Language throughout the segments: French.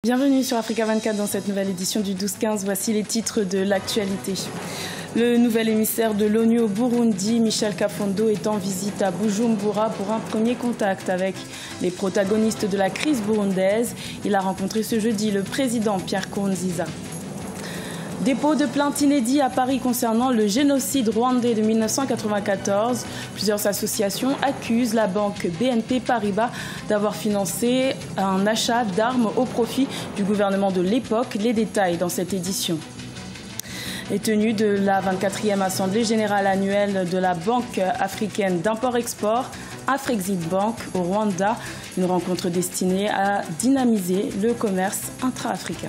Bienvenue sur Africa 24 dans cette nouvelle édition du 12-15. Voici les titres de l'actualité. Le nouvel émissaire de l'ONU au Burundi, Michel Kafondo, est en visite à Bujumbura pour un premier contact avec les protagonistes de la crise burundaise. Il a rencontré ce jeudi le président Pierre Nkurunziza. Dépôt de plainte inédit à Paris concernant le génocide rwandais de 1994. Plusieurs associations accusent la banque BNP Paribas d'avoir financé un achat d'armes au profit du gouvernement de l'époque. Les détails dans cette édition. Les tenues de la 24e Assemblée générale annuelle de la Banque africaine d'import-export, Afreximbank, au Rwanda. Une rencontre destinée à dynamiser le commerce intra-africain.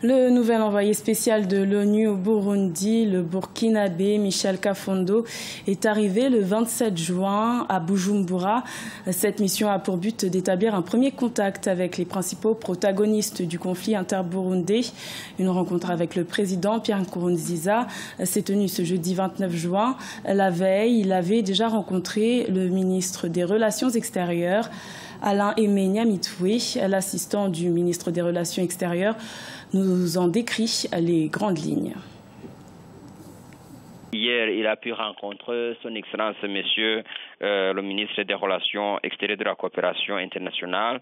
Le nouvel envoyé spécial de l'ONU au Burundi, le Burkinabé Michel Kafondo, est arrivé le 27 juin à Bujumbura. Cette mission a pour but d'établir un premier contact avec les principaux protagonistes du conflit interburundais. Une rencontre avec le président Pierre Nkurunziza s'est tenue ce jeudi 29 juin. La veille, il avait déjà rencontré le ministre des Relations extérieures, Alain Aimé Nyamitwe. L'assistant du ministre des Relations extérieures nous en décrit les grandes lignes. Hier, il a pu rencontrer son Excellence, Monsieur le ministre des Relations extérieures et de la coopération internationale.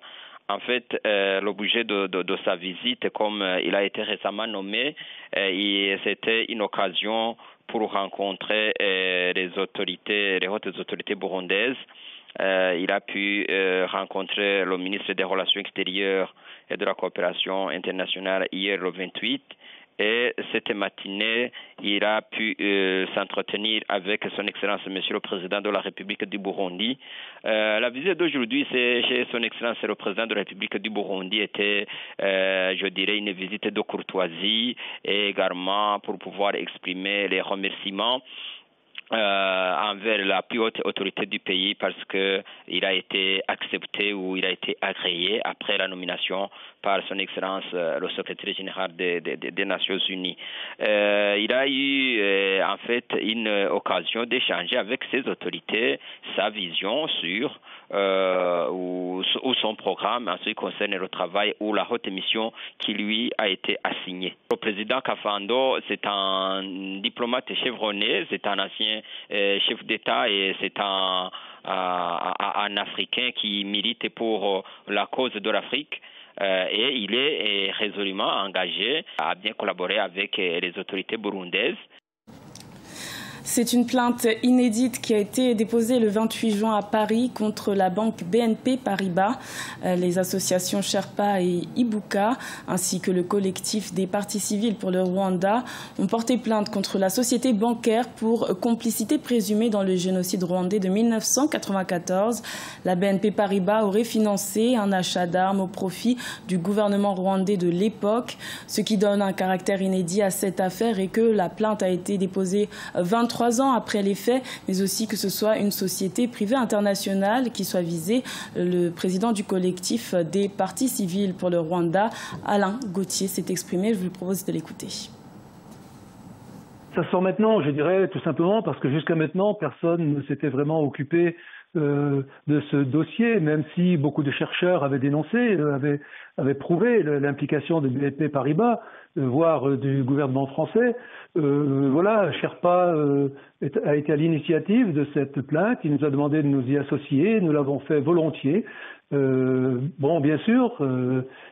En fait, l'objet de sa visite, comme il a été récemment nommé, c'était une occasion pour rencontrer les hautes autorités burundaises. Il a pu rencontrer le ministre des Relations extérieures et de la coopération internationale hier le 28. Et cette matinée, il a pu s'entretenir avec son Excellence, Monsieur le Président de la République du Burundi. La visite d'aujourd'hui, c'est chez son Excellence le Président de la République du Burundi, était, je dirais, une visite de courtoisie et également pour pouvoir exprimer les remerciements envers la plus haute autorité du pays parce que il a été accepté ou il a été agréé après la nomination par son Excellence le secrétaire général des Nations Unies. Il a eu en fait une occasion d'échanger avec ces autorités sa vision sur ou son programme en ce qui concerne le travail ou la haute mission qui lui a été assignée. Le président Kafondo, c'est un diplomate chevronné, c'est un ancien chef d'État et c'est un Africain qui milite pour la cause de l'Afrique. Et il est résolument engagé à bien collaborer avec les autorités burundaises. C'est une plainte inédite qui a été déposée le 28 juin à Paris contre la banque BNP Paribas. Les associations Sherpa et Ibuka, ainsi que le collectif des partis civils pour le Rwanda, ont porté plainte contre la société bancaire pour complicité présumée dans le génocide rwandais de 1994. La BNP Paribas aurait financé un achat d'armes au profit du gouvernement rwandais de l'époque. Ce qui donne un caractère inédit à cette affaire est que la plainte a été déposée 23 ans après les faits, mais aussi que ce soit une société privée internationale qui soit visée. Le président du collectif des partis civils pour le Rwanda, Alain Gauthier, s'est exprimé. Je vous propose de l'écouter. Ça sort maintenant, je dirais, tout simplement parce que jusqu'à maintenant, personne ne s'était vraiment occupé de ce dossier, même si beaucoup de chercheurs avaient dénoncé, avaient prouvé l'implication de BNP Paribas, voire du gouvernement français. Voilà, Sherpa a été à l'initiative de cette plainte. Il nous a demandé de nous y associer. Nous l'avons fait volontiers. Bon, bien sûr,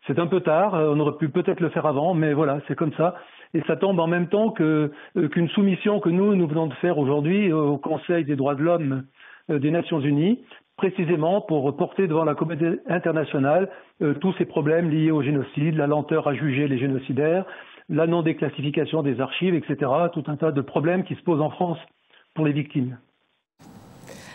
c'est un peu tard. On aurait pu peut-être le faire avant, mais voilà, c'est comme ça. Et ça tombe en même temps qu'une soumission que nous venons de faire aujourd'hui au Conseil des droits de l'homme des Nations Unies, précisément pour porter devant la communauté internationale tous ces problèmes liés au génocide, la lenteur à juger les génocidaires, la non-déclassification des archives, etc. Tout un tas de problèmes qui se posent en France pour les victimes.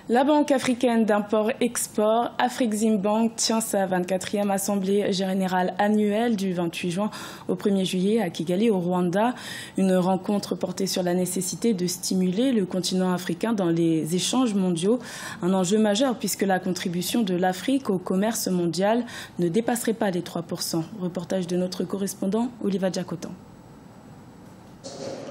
La Banque africaine d'import-export, Afreximbank, tient sa 24e Assemblée générale annuelle du 28 juin au 1er juillet à Kigali, au Rwanda. Une rencontre portée sur la nécessité de stimuler le continent africain dans les échanges mondiaux. Un enjeu majeur puisque la contribution de l'Afrique au commerce mondial ne dépasserait pas les 3%. Reportage de notre correspondant Oliva Diakotan.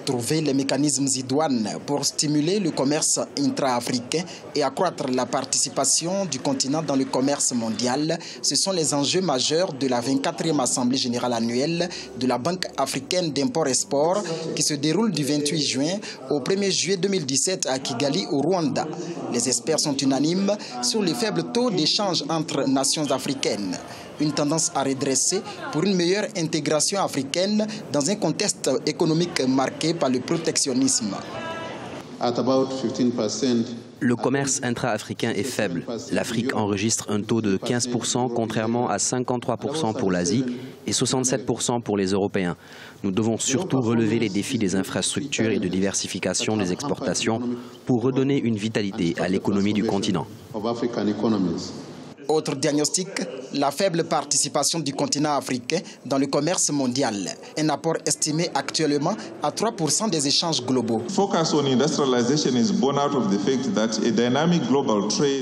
trouver les mécanismes idoines pour stimuler le commerce intra-africain et accroître la participation du continent dans le commerce mondial, ce sont les enjeux majeurs de la 24e Assemblée générale annuelle de la Banque africaine d'import-export qui se déroule du 28 juin au 1er juillet 2017 à Kigali au Rwanda. Les experts sont unanimes sur les faibles taux d'échange entre nations africaines. Une tendance à redresser pour une meilleure intégration africaine dans un contexte économique marqué par le protectionnisme. Le commerce intra-africain est faible. L'Afrique enregistre un taux de 15% contrairement à 53% pour l'Asie et 67% pour les Européens. Nous devons surtout relever les défis des infrastructures et de diversification des exportations pour redonner une vitalité à l'économie du continent. Autre diagnostic, la faible participation du continent africain dans le commerce mondial. Un apport estimé actuellement à 3% des échanges globaux.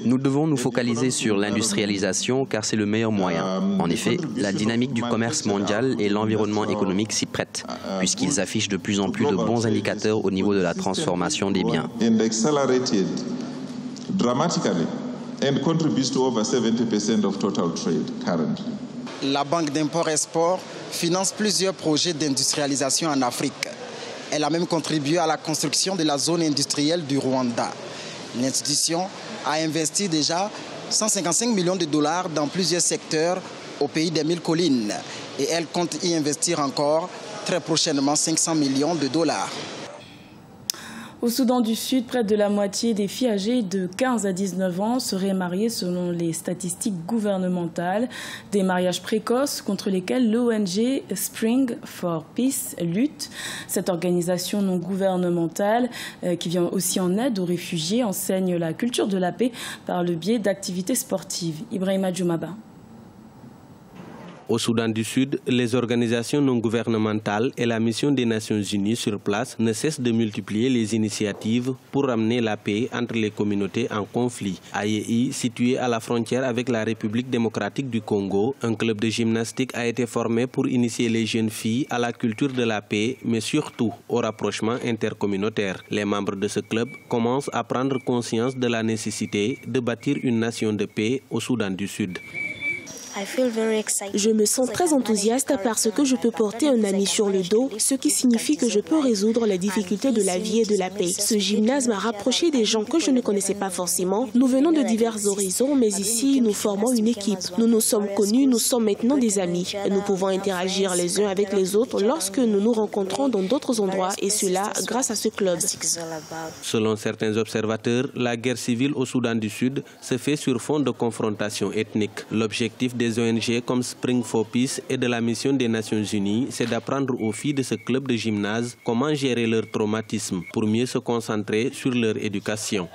Nous devons nous focaliser sur l'industrialisation car c'est le meilleur moyen. En effet, la dynamique du commerce mondial et l'environnement économique s'y prêtent, puisqu'ils affichent de plus en plus de bons indicateurs au niveau de la transformation des biens. And contributes to over 70% of total trade currently. La Banque d'import-export finance plusieurs projets d'industrialisation en Afrique. Elle a même contribué à la construction de la zone industrielle du Rwanda. L'institution a investi déjà 155 millions de dollars dans plusieurs secteurs au pays des 1000 collines et elle compte y investir encore très prochainement 500 millions de dollars. Au Soudan du Sud, près de la moitié des filles âgées de 15 à 19 ans seraient mariées selon les statistiques gouvernementales. Des mariages précoces contre lesquels l'ONG Spring for Peace lutte. Cette organisation non gouvernementale qui vient aussi en aide aux réfugiés enseigne la culture de la paix par le biais d'activités sportives. Ibrahima Djoumaba. Au Soudan du Sud, les organisations non gouvernementales et la mission des Nations Unies sur place ne cessent de multiplier les initiatives pour ramener la paix entre les communautés en conflit. À Yei, situé à la frontière avec la République démocratique du Congo, un club de gymnastique a été formé pour initier les jeunes filles à la culture de la paix, mais surtout au rapprochement intercommunautaire. Les membres de ce club commencent à prendre conscience de la nécessité de bâtir une nation de paix au Soudan du Sud. Je me sens très enthousiaste parce que je peux porter un ami sur le dos, ce qui signifie que je peux résoudre les difficultés de la vie et de la paix. Ce gymnase m'a rapproché des gens que je ne connaissais pas forcément. Nous venons de divers horizons, mais ici, nous formons une équipe. Nous nous sommes connus, nous sommes maintenant des amis. Nous pouvons interagir les uns avec les autres lorsque nous nous rencontrons dans d'autres endroits, et cela grâce à ce club. Selon certains observateurs, la guerre civile au Soudan du Sud se fait sur fond de confrontation ethnique. L'objectif des ONG comme Spring for Peace et de la mission des Nations Unies, c'est d'apprendre aux filles de ce club de gymnase comment gérer leur traumatisme pour mieux se concentrer sur leur éducation.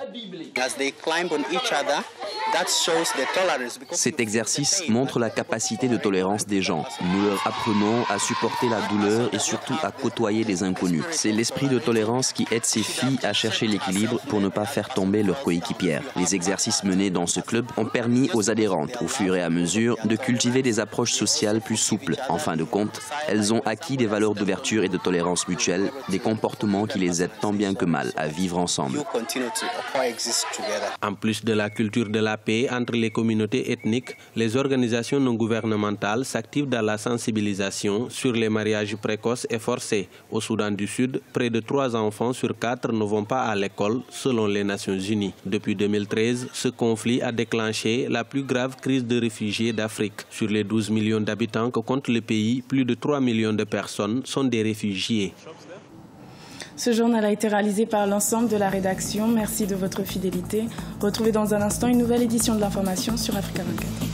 Cet exercice montre la capacité de tolérance des gens. Nous leur apprenons à supporter la douleur et surtout à côtoyer les inconnus. C'est l'esprit de tolérance qui aide ces filles à chercher l'équilibre pour ne pas faire tomber leurs coéquipières. Les exercices menés dans ce club ont permis aux adhérentes, au fur et à mesure, de cultiver des approches sociales plus souples. En fin de compte, elles ont acquis des valeurs d'ouverture et de tolérance mutuelle, des comportements qui les aident tant bien que mal à vivre ensemble. En plus de la culture de la paix entre les communautés ethniques, les organisations non gouvernementales s'activent dans la sensibilisation sur les mariages précoces et forcés. Au Soudan du Sud, près de 3 enfants sur 4 ne vont pas à l'école, selon les Nations Unies. Depuis 2013, ce conflit a déclenché la plus grave crise de réfugiés d'Afrique. Sur les 12 millions d'habitants que compte le pays, plus de 3 millions de personnes sont des réfugiés. Ce journal a été réalisé par l'ensemble de la rédaction. Merci de votre fidélité. Retrouvez dans un instant une nouvelle édition de l'information sur Africa 24.